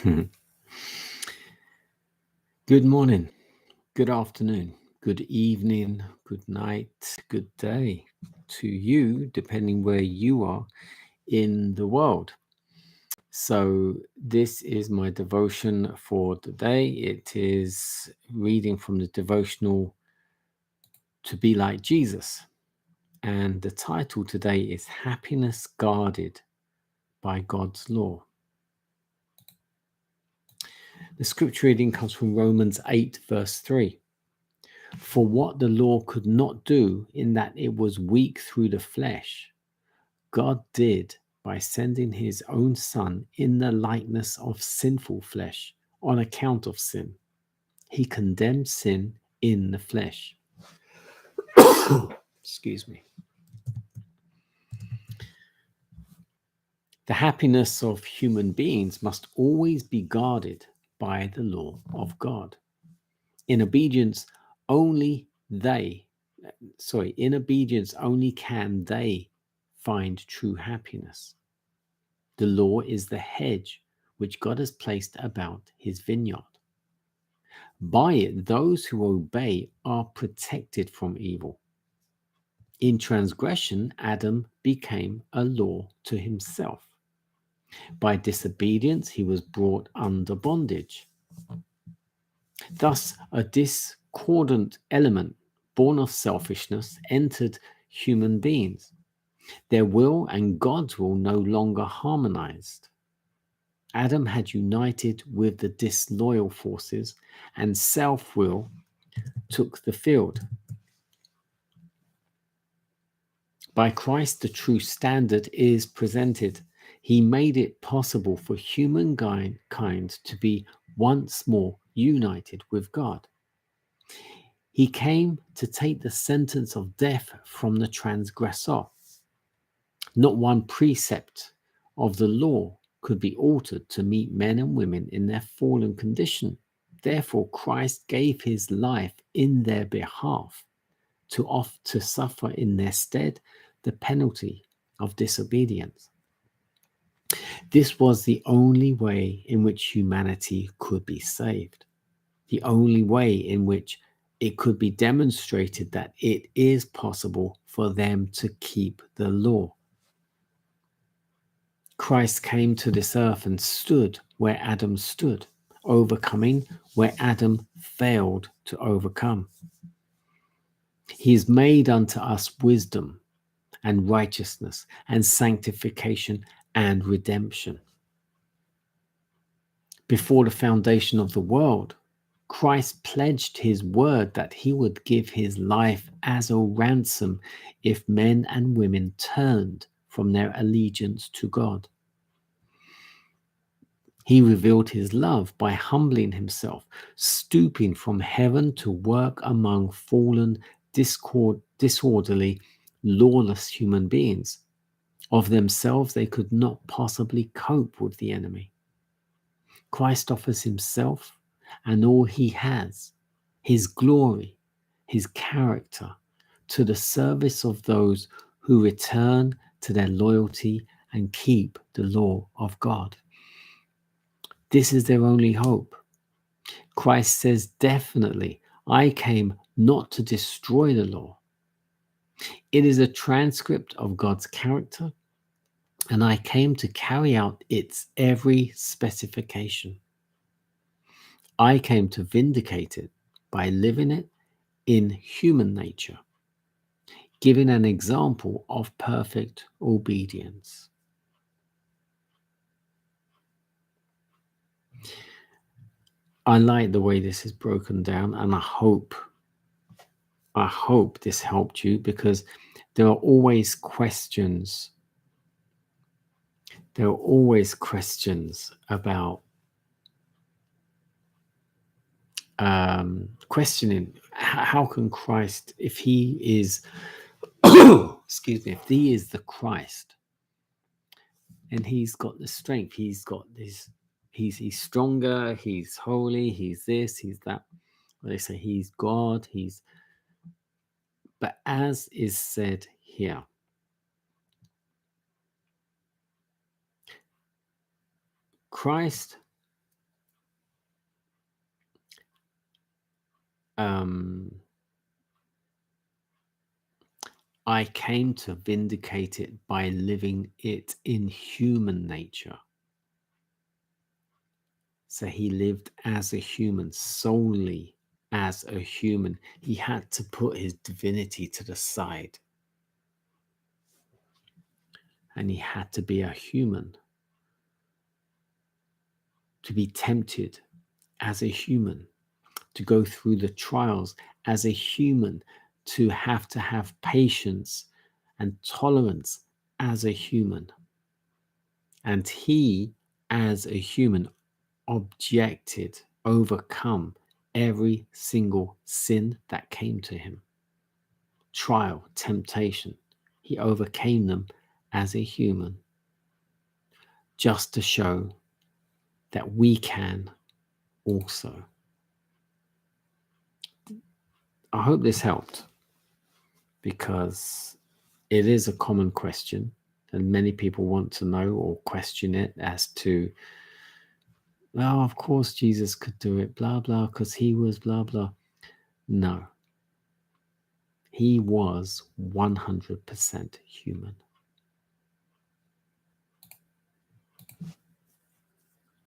Good morning, good afternoon, good evening, good night, good day to you, depending where you are in the world. So, this is my devotion for today. It is reading from the devotional To Be Like Jesus. And the title today is Happiness Guarded by God's Law. The scripture reading comes from Romans 8, verse 3. For what the law could not do, in that it was weak through the flesh, God did by sending his own Son in the likeness of sinful flesh on account of sin. He condemned sin in the flesh. Excuse me. The happiness of human beings must always be guarded by the law of God. In obedience only can they find true happiness. The law is the hedge which God has placed about his vineyard. By it, those who obey are protected from evil. In transgression, Adam became a law to himself. By disobedience, he was brought under bondage. Thus, a discordant element born of selfishness entered human beings. Their will and God's will no longer harmonized. Adam had united with the disloyal forces, and self-will took the field. By Christ, the true standard is presented. He made it possible for humankind to be once more united with God. He came to take the sentence of death from the transgressor. Not one precept of the law could be altered to meet men and women in their fallen condition. Therefore, Christ gave his life in their behalf to suffer in their stead the penalty of disobedience. This was the only way in which humanity could be saved, the only way in which it could be demonstrated that it is possible for them to keep the law. Christ came to this earth and stood where Adam stood, overcoming where Adam failed to overcome. He is made unto us wisdom and righteousness and sanctification and redemption. Before the foundation of the world, Christ pledged his word that he would give his life as a ransom if men and women turned from their allegiance to God. He revealed his love by humbling himself, stooping from heaven to work among fallen, disorderly, lawless human beings. Of themselves, they could not possibly cope with the enemy. Christ offers himself and all he has, his glory, his character, to the service of those who return to their loyalty and keep the law of God. This is their only hope. Christ says definitely, I came not to destroy the law. It is a transcript of God's character, and I came to carry out its every specification. I came to vindicate it by living it in human nature, giving an example of perfect obedience. I like the way this is broken down, and I hope this helped you, because there are always questions. There are always questions about questioning how can Christ, if he is, excuse me, if he is the Christ, and he's got the strength, he's got this, he's stronger, he's holy, he's this, he's that. They say he's God, but as is said here, Christ I came to vindicate it by living it in human nature. So he lived as a human, solely as a human. He had to put his divinity to the side. And he had to be a human, to be tempted as a human, to go through the trials as a human, to have patience and tolerance as a human. And he, as a human, overcome every single sin that came to him. Trial, temptation. He overcame them as a human, just to show that we can also. I hope this helped, because it is a common question and many people want to know or question it as to, well, of course Jesus could do it, blah, blah, because he was blah, blah. No. He was 100% human.